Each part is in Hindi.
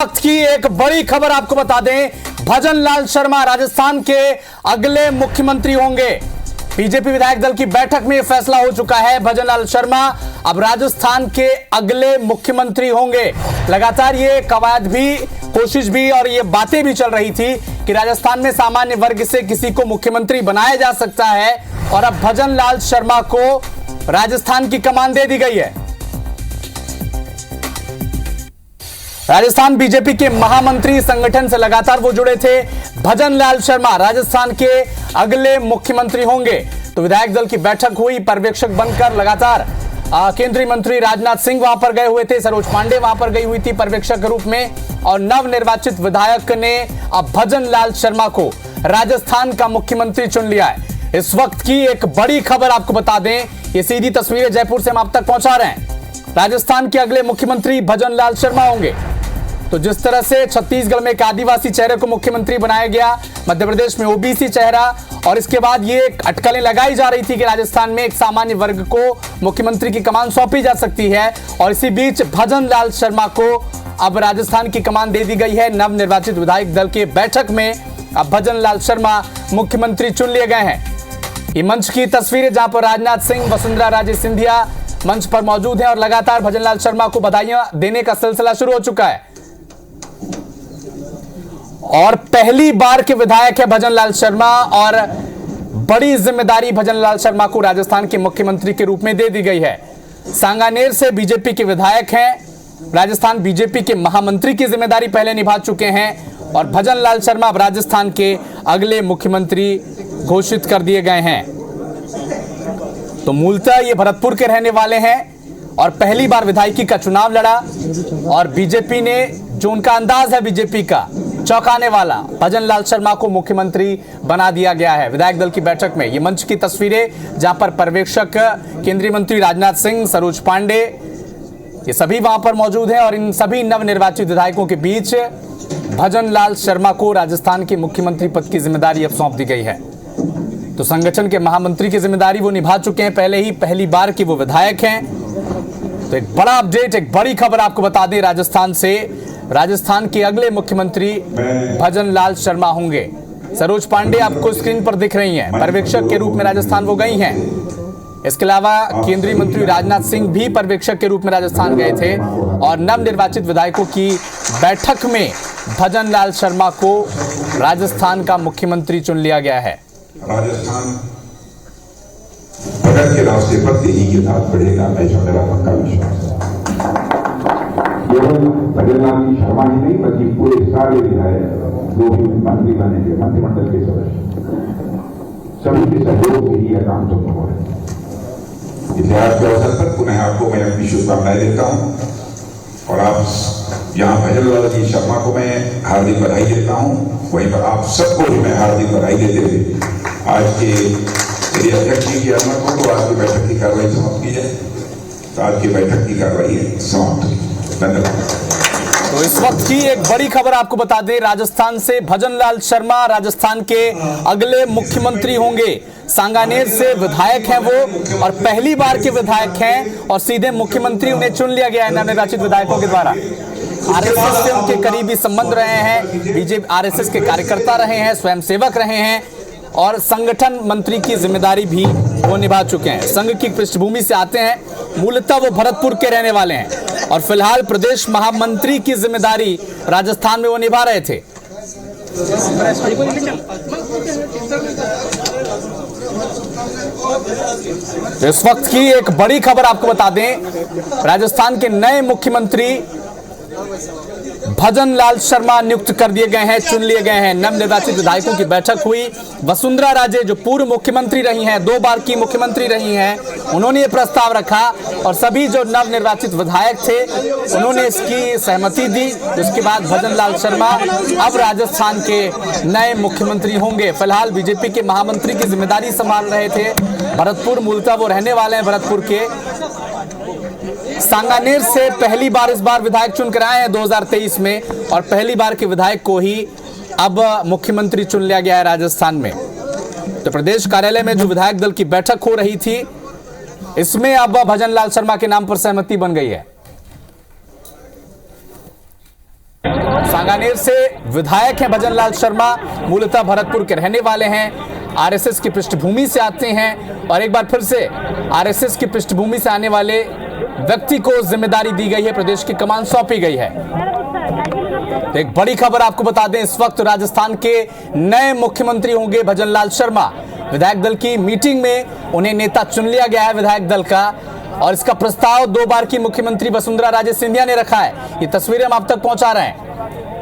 वक्त की एक बड़ी खबर आपको बता दें, भजन लाल शर्मा राजस्थान के अगले मुख्यमंत्री होंगे। बीजेपी विधायक दल की बैठक में यह फैसला हो चुका है। भजन लाल शर्मा अब राजस्थान के अगले मुख्यमंत्री होंगे। लगातार ये कवायद भी, कोशिश भी और ये बातें भी चल रही थी कि राजस्थान में सामान्य वर्ग से किसी को मुख्यमंत्री बनाया जा सकता है और अब भजन लाल शर्मा को राजस्थान की कमान दे दी गई है। राजस्थान बीजेपी के महामंत्री संगठन से लगातार वो जुड़े थे। भजन लाल शर्मा राजस्थान के अगले मुख्यमंत्री होंगे। तो विधायक दल की बैठक हुई, पर्यवेक्षक बनकर लगातार केंद्रीय मंत्री राजनाथ सिंह वहां पर गए हुए थे, सरोज पांडे वहां पर गई हुई थी पर्यवेक्षक के रूप में, और नवनिर्वाचित विधायक ने अब भजन लाल शर्मा को राजस्थान का मुख्यमंत्री चुन लिया है। इस वक्त की एक बड़ी खबर आपको बता दें, ये सीधी तस्वीरें जयपुर से हम आप तक पहुंचा रहे हैं। राजस्थान के अगले मुख्यमंत्री भजन लाल शर्मा होंगे। तो जिस तरह से छत्तीसगढ़ में एक आदिवासी चेहरे को मुख्यमंत्री बनाया गया, मध्य प्रदेश में ओबीसी चेहरा, और इसके बाद ये अटकलें लगाई जा रही थी कि राजस्थान में एक सामान्य वर्ग को मुख्यमंत्री की कमान सौंपी जा सकती है, और इसी बीच भजन लाल शर्मा को अब राजस्थान की कमान दे दी गई है। नवनिर्वाचित विधायक दल के बैठक में अब भजन लाल शर्मा मुख्यमंत्री चुन लिए गए हैं। ये मंच की तस्वीरें जहां पर राजनाथ सिंह, वसुंधरा राजे सिंधिया मंच पर मौजूद हैं और लगातार भजन लाल शर्मा को बधाइयां देने का सिलसिला शुरू हो चुका है। और पहली बार के विधायक है भजन लाल शर्मा, और बड़ी जिम्मेदारी भजन लाल शर्मा को राजस्थान के मुख्यमंत्री के रूप में दे दी गई है। सांगानेर से बीजेपी के विधायक हैं, राजस्थान बीजेपी के महामंत्री की जिम्मेदारी पहले निभा चुके हैं, और भजन लाल शर्मा अब राजस्थान के अगले मुख्यमंत्री घोषित कर दिए गए हैं। तो मूलतः ये भरतपुर के रहने वाले हैं और पहली बार विधायकी का चुनाव लड़ा, और बीजेपी ने, जो उनका अंदाज है बीजेपी का चौंकाने वाला, भजन लाल शर्मा को मुख्यमंत्री बना दिया गया है। विधायक दल की बैठक में ये मंच की तस्वीरें जहां पर पर्यवेक्षक केंद्रीय मंत्री राजनाथ सिंह, सरोज पांडे, ये सभी वहां पर मौजूद हैं, और इन सभी नवनिर्वाचित विधायकों के बीच भजन लाल शर्मा को राजस्थान के मुख्यमंत्री पद की जिम्मेदारी अब सौंप दी गई है। तो संगठन के महामंत्री की जिम्मेदारी वो निभा चुके हैं पहले ही, पहली बार की वो विधायक हैं। तो एक बड़ा अपडेट, एक बड़ी खबर आपको बता दें राजस्थान से, राजस्थान के अगले मुख्यमंत्री भजन लाल शर्मा होंगे। सरोज पांडे आपको स्क्रीन पर दिख रही हैं, पर्यवेक्षक के रूप में राजस्थान वो गई हैं। इसके अलावा केंद्रीय मंत्री राजनाथ सिंह भी पर्यवेक्षक के रूप में राजस्थान गए थे, और नवनिर्वाचित विधायकों की बैठक में भजन लाल शर्मा को राजस्थान का मुख्यमंत्री चुन लिया गया है। राजस्थान प्रगति के रास्ते पर तेजी के साथ बढ़ेगा, ऐसा मेरा पक्का विश्वास है। केवल भजन लाल शर्मा ही नहीं, बल्कि पूरे सारे विधायक, जो भी मंत्री बनेंगे, मंत्रिमंडल के सदस्य, सभी के सहयोग से ही यह काम संभव है। इतिहास के अवसर पर पुनः आपको मैं अपनी शुभकामनाएं देता हूं, और आप यहाँ भजन लाल जी शर्मा को मैं हार्दिक बधाई देता हूं, वहीं पर आप सबको भी मैं हार्दिक बधाई देते हुए आज के मेरी अध्यक्ष जी की अनुमति को तो आज की बैठक की कार्रवाई समाप्त की जाए। तो आज की बैठक की कार्रवाई समाप्त हुई। धन्यवाद। तो इस वक्त की एक बड़ी खबर आपको बता दें, राजस्थान से भजन लाल शर्मा राजस्थान के अगले मुख्यमंत्री होंगे। सांगानेर से विधायक हैं वो, और पहली बार के विधायक हैं, और सीधे मुख्यमंत्री उन्हें चुन लिया गया है नवनिर्वाचित विधायकों के द्वारा। आरएसएस से उनके करीबी संबंध रहे हैं, बीजेपी आरएसएस के कार्यकर्ता रहे हैं, स्वयंसेवक रहे हैं, और संगठन मंत्री की जिम्मेदारी भी वो निभा चुके हैं। संघ की पृष्ठभूमि से आते हैं, मूलतः वो भरतपुर के रहने वाले हैं, और फिलहाल प्रदेश महामंत्री की जिम्मेदारी राजस्थान में वो निभा रहे थे। इस वक्त की एक बड़ी खबर आपको बता दें, राजस्थान के नए मुख्यमंत्री भजन लाल शर्मा नियुक्त कर दिए गए हैं, चुन लिए गए हैं। नवनिर्वाचित विधायकों की बैठक हुई। वसुंधरा राजे, जो पूर्व मुख्यमंत्री रही हैं, 2 बार की मुख्यमंत्री रही हैं, उन्होंने ये प्रस्ताव रखा, और सभी जो नवनिर्वाचित विधायक थे उन्होंने इसकी सहमति दी। उसके बाद भजन लाल शर्मा अब राजस्थान के नए मुख्यमंत्री होंगे। फिलहाल बीजेपी के महामंत्री की जिम्मेदारी संभाल रहे थे। भरतपुर, मूलतः वो रहने वाले हैं भरतपुर के। सांगानेर से पहली बार इस बार विधायक चुनकर आए हैं 2023 में, और पहली बार के विधायक को ही अब मुख्यमंत्री चुन लिया गया है राजस्थान में। तो प्रदेश कार्यालय में जो विधायक दल की बैठक हो रही थी, इसमें अब भजन लाल शर्मा के नाम पर सहमति बन गई है। सांगानेर से विधायक हैं भजन लाल शर्मा, मूलतः भरतपुर के रहने वाले हैं, आरएसएस की पृष्ठभूमि से आते हैं और एक बार फिर से आरएसएस की पृष्ठभूमि से आने वाले व्यक्ति को जिम्मेदारी दी गई है, प्रदेश की कमान सौंपी गई है। तो एक बड़ी खबर आपको बता दें, इस वक्त राजस्थान के नए मुख्यमंत्री होंगे भजन लाल शर्मा। विधायक दल की मीटिंग में उन्हें नेता चुन लिया गया है विधायक दल का, और इसका प्रस्ताव 2 बार की मुख्यमंत्री वसुंधरा राजे सिंधिया ने रखा है। ये तस्वीरें हम आप तक पहुंचा रहे हैं।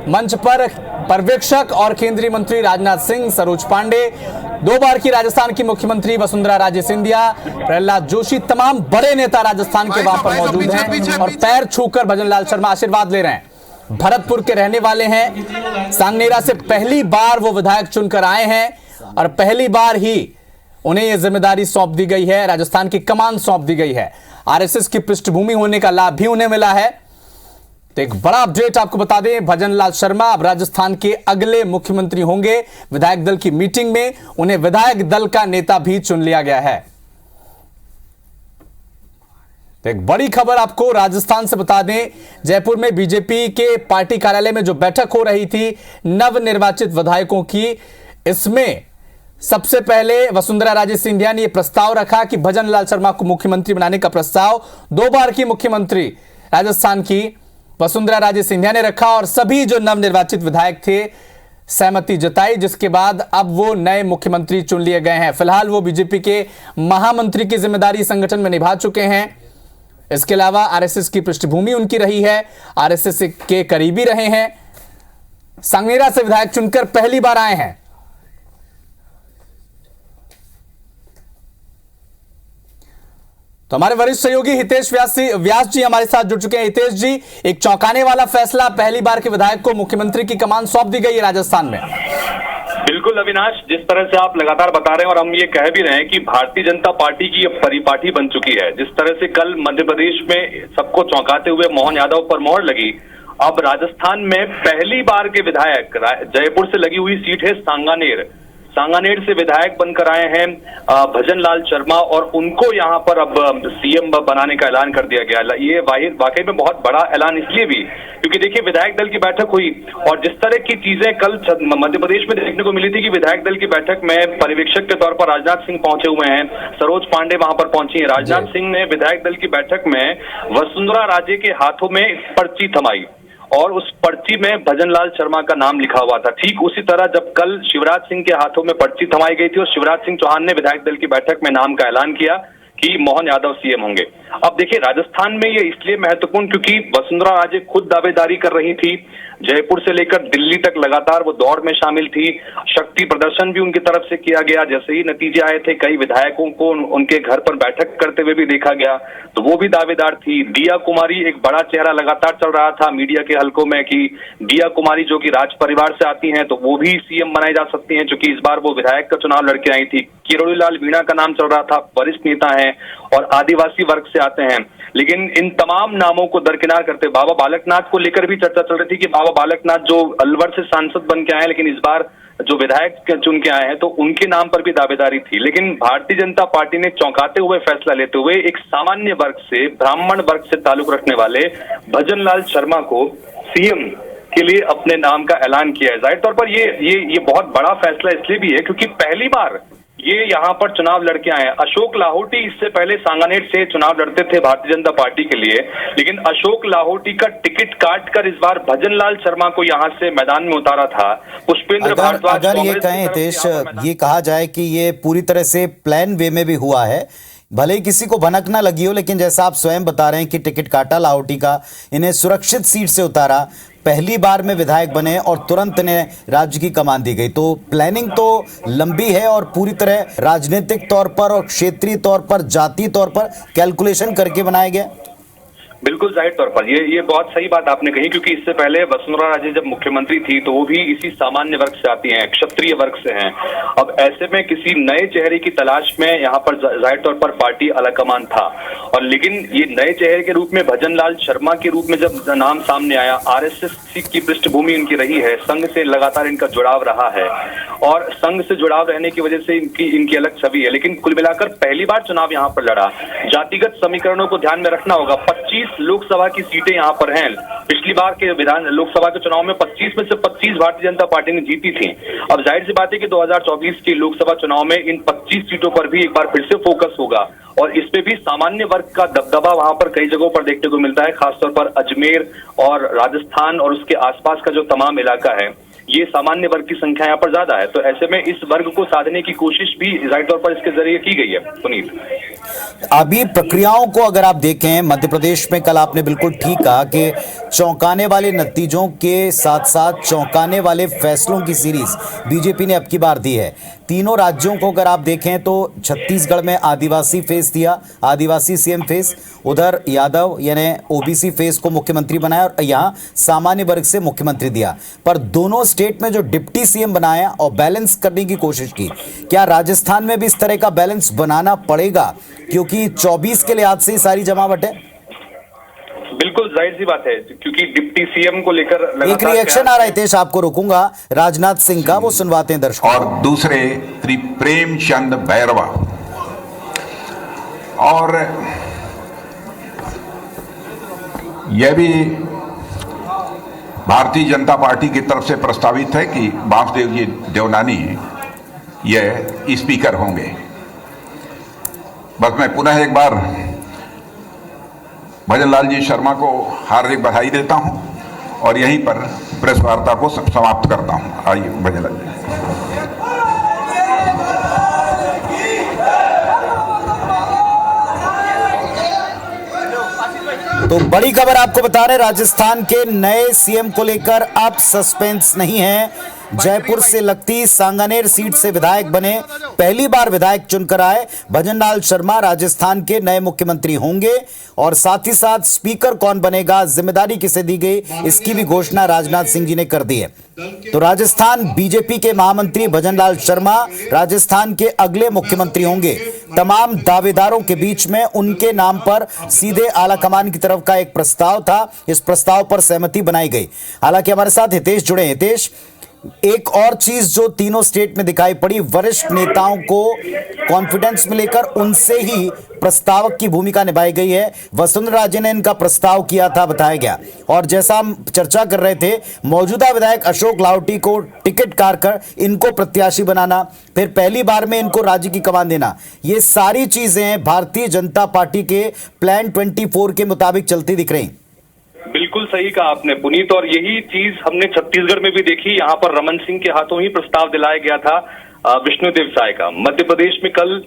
मंच पर पर्यवेक्षक और केंद्रीय मंत्री राजनाथ सिंह, सरोज पांडे, 2 बार की राजस्थान की मुख्यमंत्री वसुंधरा राजे सिंधिया, प्रहलाद जोशी, तमाम बड़े नेता राजस्थान के वहां पर मौजूद हैं और पैर छूकर भजन लाल शर्मा आशीर्वाद ले रहे हैं। भरतपुर के रहने वाले हैं, सांगनेरा से पहली बार वो विधायक चुनकर आए हैं और पहली बार ही उन्हें यह जिम्मेदारी सौंप दी गई है, राजस्थान की कमान सौंप दी गई है। आरएसएस की पृष्ठभूमि होने का लाभ भी उन्हें मिला है। तो एक बड़ा अपडेट आपको बता दें, भजन लाल शर्मा अब राजस्थान के अगले मुख्यमंत्री होंगे। विधायक दल की मीटिंग में उन्हें विधायक दल का नेता भी चुन लिया गया है। तो एक बड़ी खबर आपको राजस्थान से बता दें, जयपुर में बीजेपी के पार्टी कार्यालय में जो बैठक हो रही थी नवनिर्वाचित विधायकों की, इसमें सबसे पहले वसुंधरा राजे सिंधिया ने यह प्रस्ताव रखा कि भजन लाल शर्मा को मुख्यमंत्री बनाने का प्रस्ताव 2 बार की मुख्यमंत्री राजस्थान की वसुंधरा राजे सिंधिया ने रखा और सभी जो नवनिर्वाचित विधायक थे सहमति जताई, जिसके बाद अब वो नए मुख्यमंत्री चुन लिए गए हैं। फिलहाल वो बीजेपी के महामंत्री की जिम्मेदारी संगठन में निभा चुके हैं। इसके अलावा आरएसएस की पृष्ठभूमि उनकी रही है, आरएसएस के करीबी रहे हैं, सांगनेरा से विधायक चुनकर पहली बार आए हैं। तो हमारे वरिष्ठ सहयोगी हितेश व्यास जी हमारे साथ जुड़ चुके हैं। हितेश जी, एक चौंकाने वाला फैसला, पहली बार के विधायक को मुख्यमंत्री की कमान सौंप दी गई है राजस्थान में। बिल्कुल अविनाश, जिस तरह से आप लगातार बता रहे हैं और हम ये कह भी रहे हैं कि भारतीय जनता पार्टी की परिपाटी बन चुकी है। जिस तरह से कल मध्य प्रदेश में सबको चौंकाते हुए मोहन यादव पर मोहर लगी, अब राजस्थान में पहली बार के विधायक, जयपुर से लगी हुई सीट है सांगानेर से विधायक बनकर आए हैं भजन लाल शर्मा, और उनको यहाँ पर अब सीएम बनाने का ऐलान कर दिया गया। ये वाकई में बहुत बड़ा ऐलान इसलिए भी क्योंकि देखिए विधायक दल की बैठक हुई और जिस तरह की चीजें कल मध्य प्रदेश में देखने को मिली थी कि विधायक दल की बैठक में पर्यवेक्षक के तौर पर राजनाथ सिंह पहुंचे हुए हैं, सरोज पांडे वहां पर पहुंची है। राजनाथ सिंह ने विधायक दल की बैठक में वसुंधरा राजे के हाथों में पर्ची थमाई और उस पर्ची में भजन लाल शर्मा का नाम लिखा हुआ था। ठीक उसी तरह जब कल शिवराज सिंह के हाथों में पर्ची थमाई गई थी और शिवराज सिंह चौहान ने विधायक दल की बैठक में नाम का ऐलान किया कि मोहन यादव सीएम होंगे। अब देखिए राजस्थान में ये इसलिए महत्वपूर्ण क्योंकि वसुंधरा राजे खुद दावेदारी कर रही थी, जयपुर से लेकर दिल्ली तक लगातार वो दौड़ में शामिल थी, शक्ति प्रदर्शन भी उनकी तरफ से किया गया। जैसे ही नतीजे आए थे कई विधायकों को उनके घर पर बैठक करते हुए भी देखा गया, तो वो भी दावेदार थी। दिया कुमारी एक बड़ा चेहरा लगातार चल रहा था मीडिया के हलकों में कि दिया कुमारी जो कि राज परिवार से आती हैं तो वो भी सीएम बनाई जा सकती हैं, क्योंकि इस बार वो विधायक का चुनाव लड़के आई थी। किरोड़ीलाल मीणा का नाम चल रहा था, वरिष्ठ नेता हैं और आदिवासी वर्ग से आते हैं। लेकिन इन तमाम नामों को दरकिनार करते बाबा बालकनाथ को लेकर भी चर्चा चल रही थी कि बाबा बालकनाथ जो अलवर से सांसद बन के आए लेकिन इस बार जो विधायक चुन के आए हैं तो उनके नाम पर भी दावेदारी थी। लेकिन भारतीय जनता पार्टी ने चौंकाते हुए फैसला लेते हुए एक सामान्य वर्ग से, ब्राह्मण वर्ग से ताल्लुक रखने वाले भजन लाल शर्मा को सीएम के लिए अपने नाम का ऐलान किया है। जाहिर तौर पर ये बहुत बड़ा फैसला इसलिए भी है क्योंकि पहली बार ये यहाँ पर चुनाव लड़के आए हैं। अशोक लाहोटी इससे पहले सांगानेर से चुनाव लड़ते थे भारतीय जनता पार्टी के लिए, लेकिन अशोक लाहोटी का टिकट काट कर इस बार भजन लाल शर्मा को यहाँ से मैदान में उतारा था। पुष्पेंद्र भारद्वाज, अगर ये कहें हितेश, ये कहा जाए कि ये पूरी तरह से प्लान वे में भी हुआ है, भले ही किसी को भनक ना लगी हो, लेकिन जैसा आप स्वयं बता रहे हैं कि टिकट काटा लाहौटी का, इन्हें सुरक्षित सीट से उतारा, पहली बार में विधायक बने और तुरंत इन्हें राज्य की कमान दी गई। तो प्लानिंग तो लंबी है और पूरी तरह राजनीतिक तौर पर और क्षेत्रीय तौर पर, जातीय तौर पर कैलकुलेशन करके बनाया गया। बिल्कुल जाहिर तौर पर ये बहुत सही बात आपने कही, क्योंकि इससे पहले वसुंधरा राजे जब मुख्यमंत्री थी तो वो भी इसी सामान्य वर्ग से आती हैं, क्षत्रिय वर्ग से हैं। अब ऐसे में किसी नए चेहरे की तलाश में यहाँ पर जाहिर तौर पर पार्टी आलाकमान था, और लेकिन ये नए चेहरे के रूप में भजन लाल शर्मा के रूप में जब नाम सामने आया, आरएसएस की पृष्ठभूमि इनकी रही है, संघ से लगातार इनका जुड़ाव रहा है और संघ से जुड़ाव रहने की वजह से इनकी अलग छवि है। लेकिन कुल मिलाकर पहली बार चुनाव यहाँ पर लड़ा। जातिगत समीकरणों को ध्यान में रखना होगा। 25 लोकसभा की सीटें यहाँ पर हैं। पिछली बार के लोकसभा के चुनाव में 25 में से 25 भारतीय जनता पार्टी ने जीती थी। अब जाहिर सी बात है कि 2024 के लोकसभा चुनाव में इन 25 सीटों पर भी एक बार फिर से फोकस होगा और इसमें भी सामान्य वर्ग का दबदबा वहां पर कई जगहों पर देखने को मिलता है, खासतौर पर अजमेर और राजस्थान और उसके आसपास का जो तमाम इलाका है, ये सामान्य वर्ग की संख्या यहाँ पर ज्यादा है। तो ऐसे में इस वर्ग को साधने की कोशिश भी जाहिर तौर पर इसके जरिए की गई है। पुनीत, अभी प्रक्रियाओं को अगर आप देखें, मध्य प्रदेश में कल आपने बिल्कुल ठीक कहा कि चौंकाने वाले नतीजों के साथ साथ चौंकाने वाले फैसलों की सीरीज बीजेपी ने अब की बार दी है। तीनों राज्यों को अगर आप देखें तो छत्तीसगढ़ में आदिवासी फेस दिया, आदिवासी सीएम फेस, उधर यादव यानी ओबीसी फेस को मुख्यमंत्री बनाया और यहाँ सामान्य वर्ग से मुख्यमंत्री दिया। पर दोनों स्टेट में जो डिप्टी सीएम बनाया और बैलेंस करने की कोशिश की, क्या राजस्थान में भी इस तरह का बैलेंस बनाना पड़ेगा क्योंकि 24 के लिहाज से सारी जमावट है? बिल्कुल जाहिर सी बात है, क्योंकि डिप्टी सीएम को लेकर एक रिएक्शन आ रहा है, हितेश आपको रोकूंगा, राजनाथ सिंह का, वो सुनवाते हैं दर्शकों। और दूसरे श्री प्रेमचंद बैरवा, और यह भी भारतीय जनता पार्टी की तरफ से प्रस्तावित है कि वासुदेव जी देवनानी यह स्पीकर होंगे। बस मैं पुनः एक बार भजनलाल जी शर्मा को हार्दिक बधाई देता हूं और यहीं पर प्रेस वार्ता को समाप्त करता हूं। आइए भजनलाल जी। तो बड़ी खबर आपको बता रहे, राजस्थान के नए सीएम को लेकर अब सस्पेंस नहीं है। जयपुर से लगती सांगानेर सीट से विधायक बने, पहली बार विधायक चुनकर आए भजनलाल शर्मा राजस्थान के नए मुख्यमंत्री होंगे और साथ ही साथ स्पीकर कौन बनेगा, जिम्मेदारी किसे दी गई, इसकी भी घोषणा राजनाथ सिंह जी ने कर दी है। तो राजस्थान बीजेपी के महामंत्री भजनलाल शर्मा राजस्थान के अगले मुख्यमंत्री होंगे। तमाम दावेदारों के बीच में उनके नाम पर सीधे आला कमान की तरफ का एक प्रस्ताव था, इस प्रस्ताव पर सहमति बनाई गई। हालांकि हमारे साथ हितेश जुड़े। हितेश, एक और चीज जो तीनों स्टेट में दिखाई पड़ी, वरिष्ठ नेताओं को कॉन्फिडेंस में लेकर उनसे ही प्रस्तावक की भूमिका निभाई गई है। वसुंधरा राजे ने इनका प्रस्ताव किया था, बताया गया, और जैसा हम चर्चा कर रहे थे, मौजूदा विधायक अशोक लाहोटी को टिकट काट कर इनको प्रत्याशी बनाना, फिर पहली बार में इनको राज्य की कमान देना, ये सारी चीजें भारतीय जनता पार्टी के प्लान 24 के मुताबिक चलती दिख रही। बिल्कुल सही कहा आपने पुनीत, और यही चीज हमने छत्तीसगढ़ में भी देखी। यहाँ पर रमन सिंह के हाथों ही प्रस्ताव दिलाया गया था विष्णुदेव साय का। मध्य प्रदेश में कल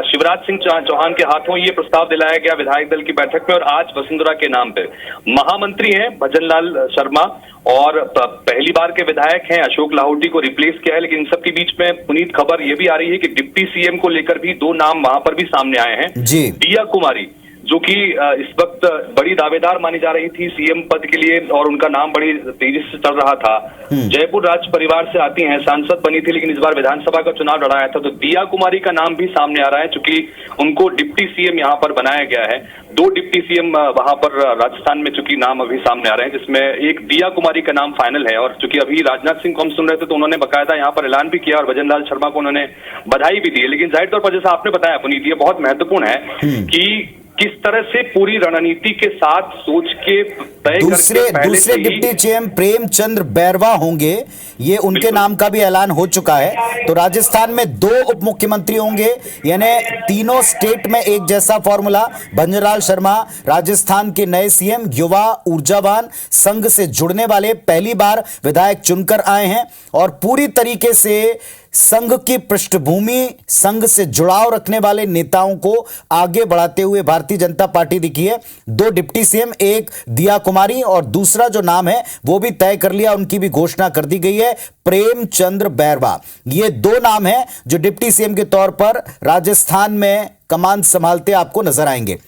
शिवराज सिंह चौहान के हाथों ये प्रस्ताव दिलाया गया विधायक दल की बैठक में, और आज वसुंधरा के नाम पे महामंत्री हैं भजनलाल शर्मा और पहली बार के विधायक हैं अशोक लाहोटी को रिप्लेस किया है। लेकिन इन सब के बीच में पुनीत खबर ये भी आ रही है कि डिप्टी सीएम को लेकर भी दो नाम वहां पर भी सामने आए हैं। दिया कुमारी, जो कि इस वक्त बड़ी दावेदार मानी जा रही थी सीएम पद के लिए और उनका नाम बड़ी तेजी से चल रहा था। जयपुर राज परिवार से आती हैं, सांसद बनी थी लेकिन इस बार विधानसभा का चुनाव लड़ाया था। तो दिया कुमारी का नाम भी सामने आ रहा है, चूंकि उनको डिप्टी सीएम यहाँ पर बनाया गया है। दो डिप्टी सीएम वहां पर राजस्थान में चूंकि नाम अभी सामने आ रहे हैं, जिसमें एक दिया कुमारी का नाम फाइनल है। और चूंकि अभी राजनाथ सिंह को हम सुन रहे थे तो उन्होंने बकायदा यहाँ पर ऐलान भी किया और भजनलाल शर्मा को उन्होंने बधाई भी दी है। लेकिन जाहिर तौर पर जैसा आपने बताया पुनीत, ये बहुत महत्वपूर्ण है कि किस तरह से पूरी रणनीति के साथ सोच के तय दूसरे डिप्टी सीएम प्रेमचंद बैरवा होंगे, ये उनके नाम का भी ऐलान हो चुका है। तो राजस्थान में दो उप मुख्यमंत्री होंगे, यानी तीनों स्टेट में एक जैसा फॉर्मूला। भजनलाल शर्मा राजस्थान के नए सीएम, युवा, ऊर्जावान, संघ से जुड़ने वाले, पहली बार विधायक चुनकर आए हैं और पूरी तरीके से संघ की पृष्ठभूमि, संघ से जुड़ाव रखने वाले नेताओं को आगे बढ़ाते हुए भारतीय जनता पार्टी दिखी है। दो डिप्टी सीएम, एक दिया कुमारी और दूसरा जो नाम है वो भी तय कर लिया, उनकी भी घोषणा कर दी गई है, प्रेमचंद बैरवा। ये दो नाम हैं जो डिप्टी सीएम के तौर पर राजस्थान में कमान संभालते आपको नजर आएंगे।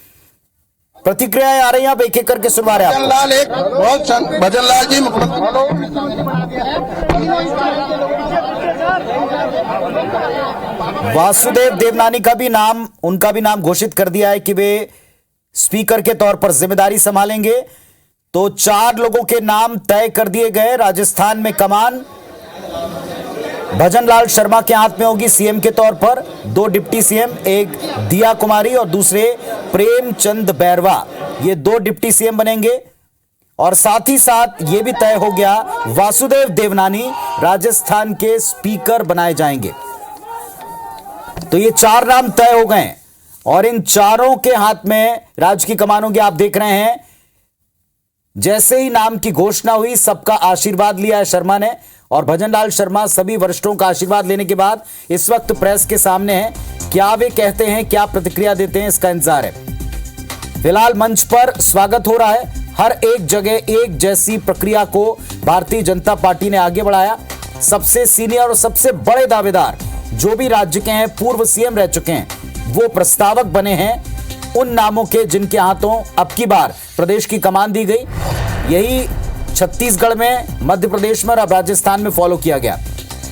प्रतिक्रियाएं आ रही हैं, आप एक एक करके सुनवा रहे हैं। भजनलाल एक बहुत भजनलाल जी वासुदेव देवनानी का भी नाम, उनका भी नाम घोषित कर दिया है कि वे स्पीकर के तौर पर जिम्मेदारी संभालेंगे। तो 4 लोगों के नाम तय कर दिए गए राजस्थान में कमान। भजनलाल शर्मा के हाथ में होगी सीएम के तौर पर 2 डिप्टी सीएम, एक दिया कुमारी और दूसरे प्रेमचंद बैरवा, ये 2 डिप्टी सीएम बनेंगे। और साथ ही साथ ये भी तय हो गया वासुदेव देवनानी राजस्थान के स्पीकर बनाए जाएंगे। तो ये 4 नाम तय हो गए और इन चारों के हाथ में राज्य की कमान होगी। आप देख रहे हैं जैसे ही नाम की घोषणा हुई सबका आशीर्वाद लिया है शर्मा ने, और भजनलाल शर्मा सभी वरिष्ठों का आशीर्वाद लेने के बाद इस वक्त प्रेस के सामने हैं। क्या वे कहते हैं, क्या प्रतिक्रिया देते हैं, इसका इंतजार है। फिलहाल मंच पर स्वागत हो रहा है। हर एक जगह एक जैसी प्रक्रिया को भारतीय जनता पार्टी ने आगे बढ़ाया। सबसे सीनियर और सबसे बड़े दावेदार जो भी राज्य के हैं, पूर्व सीएम रह चुके हैं, वो प्रस्तावक बने हैं उन नामों के जिनके हाथों अब की बार प्रदेश की कमान दी गई। यही छत्तीसगढ़ में, मध्य प्रदेश में और अब राजस्थान में फॉलो किया गया।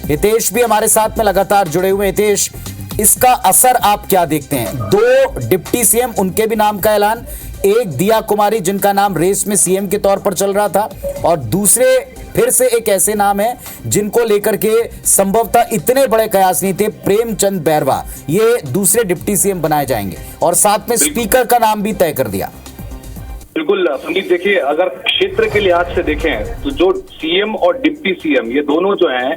हितेश भी हमारे साथ में लगातार जुड़े हुए। हितेश, इसका असर आप क्या देखते हैं? 2 डिप्टी सीएम, उनके भी नाम का ऐलान, एक दिया कुमारी जिनका नाम रेस में सीएम के तौर पर चल रहा था, और दूसरे फिर से एक ऐसे नाम है जिनको लेकर के संभवतः इतने बड़े कयास नहीं थे, प्रेमचंद बैरवा, ये दूसरे डिप्टी सीएम बनाए जाएंगे, और साथ में स्पीकर का नाम भी तय कर दिया। बिल्कुल संदीप, देखिए अगर क्षेत्र के लिहाज से देखें तो जो सीएम और डिप्टी सीएम ये दोनों जो हैं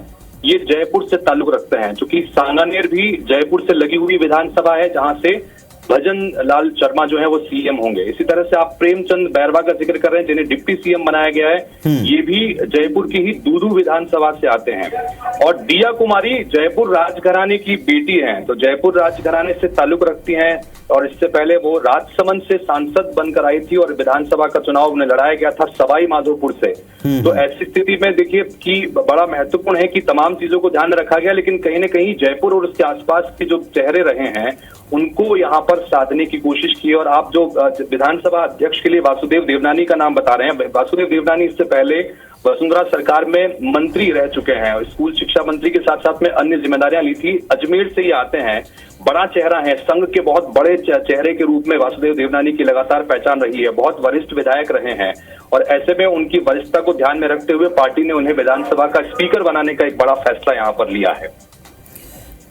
ये जयपुर से ताल्लुक रखते हैं, क्योंकि सांगानेर भी जयपुर से लगी हुई विधानसभा है जहां से भजनलाल शर्मा जो है वो सीएम होंगे। इसी तरह से आप प्रेमचंद बैरवा का जिक्र कर रहे हैं जिन्हें डिप्टी सीएम बनाया गया है, ये भी जयपुर की ही दूदू विधानसभा से आते हैं। और दिया कुमारी जयपुर राजघराने की बेटी हैं, तो जयपुर राजघराने से ताल्लुक रखती हैं, और इससे पहले वो राजसमंद से सांसद बनकर आई थी और विधानसभा का चुनाव उन्हें लड़ाया गया था सवाई माधोपुर से। तो ऐसी स्थिति में देखिए कि बड़ा महत्वपूर्ण है कि तमाम चीजों को ध्यान में रखा गया, लेकिन कहीं न कहीं जयपुर और उसके आसपास के जो चेहरे रहे हैं उनको यहाँ पर साधने की कोशिश की। और आप जो विधानसभा अध्यक्ष के लिए वासुदेव देवनानी का नाम बता रहे हैं, वासुदेव देवनानी इससे पहले वसुंधरा सरकार में मंत्री रह चुके हैं और स्कूल शिक्षा मंत्री के साथ साथ में अन्य जिम्मेदारियां ली थी। अजमेर से ये आते हैं, बड़ा चेहरा है, संघ के बहुत बड़े चेहरे के रूप में वासुदेव देवनानी की लगातार पहचान रही है, बहुत वरिष्ठ विधायक रहे हैं, और ऐसे में उनकी वरिष्ठता को ध्यान में रखते हुए पार्टी ने उन्हें विधानसभा का स्पीकर बनाने का एक बड़ा फैसला यहाँ पर लिया है।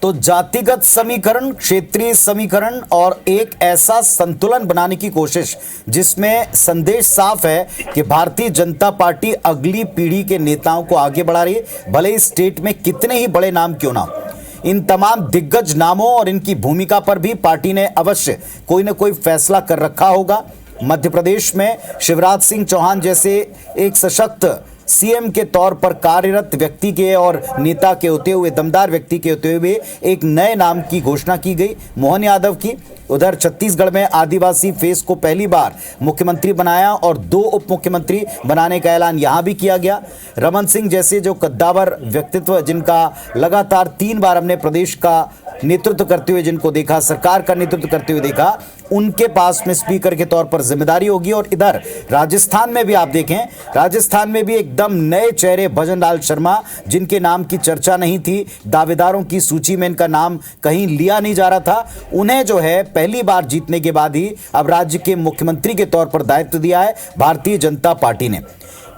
तो जातिगत समीकरण, क्षेत्रीय समीकरण और एक ऐसा संतुलन बनाने की कोशिश जिसमें संदेश साफ है कि भारतीय जनता पार्टी अगली पीढ़ी के नेताओं को आगे बढ़ा रही है, भले ही स्टेट में कितने ही बड़े नाम क्यों ना हो। इन तमाम दिग्गज नामों और इनकी भूमिका पर भी पार्टी ने अवश्य कोई ना कोई फैसला कर रखा होगा। मध्य प्रदेश में शिवराज सिंह चौहान जैसे एक सशक्त सीएम के तौर पर कार्यरत व्यक्ति के और नेता के होते हुए, दमदार व्यक्ति के होते हुए एक नए नाम की घोषणा की गई, मोहन यादव की। उधर छत्तीसगढ़ में आदिवासी फेस को पहली बार मुख्यमंत्री बनाया और 2 उप मुख्यमंत्री बनाने का ऐलान यहां भी किया गया। रमन सिंह जैसे जो कद्दावर व्यक्तित्व, जिनका लगातार 3 बार हमने प्रदेश का नेतृत्व करते हुए जिनको देखा, सरकार का नेतृत्व करते हुए देखा, उनके पास में स्पीकर के तौर पर जिम्मेदारी होगी। और इधर राजस्थान में भी आप देखें, राजस्थान में भी एकदम नए चेहरे भजनलाल शर्मा, जिनके नाम की चर्चा नहीं थी, दावेदारों की सूची में इनका नाम कहीं लिया नहीं जा रहा था, उन्हें जो है पहली बार जीतने के बाद ही अब राज्य के मुख्यमंत्री के तौर पर दायित्व दिया है भारतीय जनता पार्टी ने।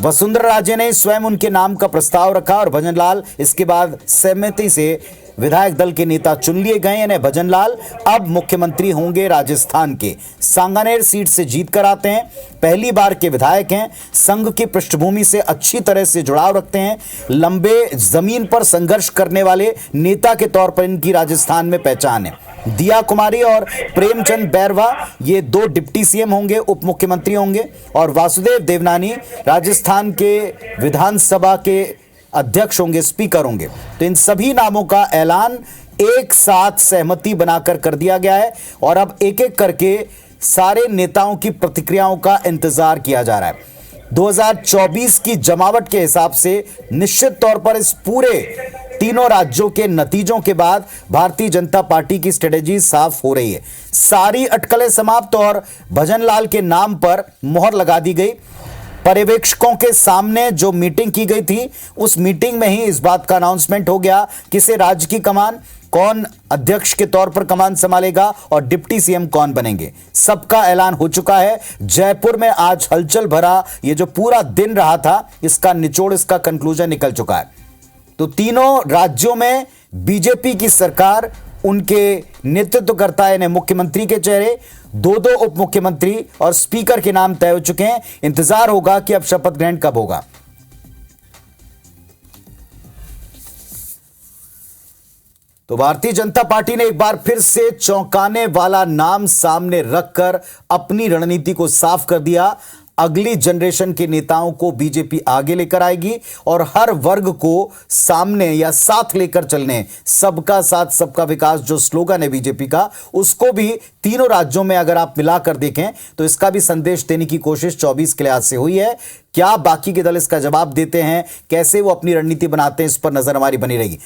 वसुंधरा राजे ने स्वयं उनके नाम का प्रस्ताव रखा और भजनलाल इसके बाद सहमति से विधायक दल के नेता चुन लिए गए। यानी भजनलाल अब मुख्यमंत्री होंगे राजस्थान के। सांगानेर सीट से जीत कर आते हैं, पहली बार के विधायक हैं, संघ की पृष्ठभूमि से अच्छी तरह से जुड़ाव रखते हैं, लंबे जमीन पर संघर्ष करने वाले नेता के तौर पर इनकी राजस्थान में पहचान है। दिया कुमारी और प्रेमचंद बैरवा ये 2 डिप्टी सीएम होंगे, उप मुख्यमंत्री होंगे, और वासुदेव देवनानी राजस्थान के विधानसभा के अध्यक्ष होंगे, स्पीकर होंगे। तो इन सभी नामों का ऐलान एक साथ सहमति बनाकर कर दिया गया है और अब एक एक करके सारे नेताओं की प्रतिक्रियाओं का इंतजार किया जा रहा है। 2024 की जमावट के हिसाब से निश्चित तौर पर इस पूरे तीनों राज्यों के नतीजों के बाद भारतीय जनता पार्टी की स्ट्रेटेजी साफ हो रही है। सारी अटकलें समाप्त और भजनलाल के नाम पर मोहर लगा दी गई। पर्यवेक्षकों के सामने जो मीटिंग की गई थी, उस मीटिंग में ही इस बात का अनाउंसमेंट हो गया किसे राज्य की कमान, कौन अध्यक्ष के तौर पर कमान संभालेगा और डिप्टी सीएम कौन बनेंगे, सबका ऐलान हो चुका है। जयपुर में आज हलचल भरा ये जो पूरा दिन रहा था, इसका निचोड़, इसका कंक्लूजन निकल चुका है। तो तीनों राज्यों में बीजेपी की सरकार, उनके नेतृत्वकर्ता यानी मुख्यमंत्री के चेहरे, दो दो उप मुख्यमंत्री और स्पीकर के नाम तय हो चुके हैं। इंतजार होगा कि अब शपथ ग्रहण कब होगा। तो भारतीय जनता पार्टी ने एक बार फिर से चौंकाने वाला नाम सामने रखकर अपनी रणनीति को साफ कर दिया। अगली जनरेशन के नेताओं को बीजेपी आगे लेकर आएगी और हर वर्ग को सामने या साथ लेकर चलने, सबका साथ सबका विकास जो स्लोगन है बीजेपी का, उसको भी तीनों राज्यों में अगर आप मिलाकर देखें तो इसका भी संदेश देने की कोशिश 24 के लिहाज से हुई है। क्या बाकी के दल इसका जवाब देते हैं, कैसे वो अपनी रणनीति बनाते हैं, इस पर नजर हमारी बनी रहेगी।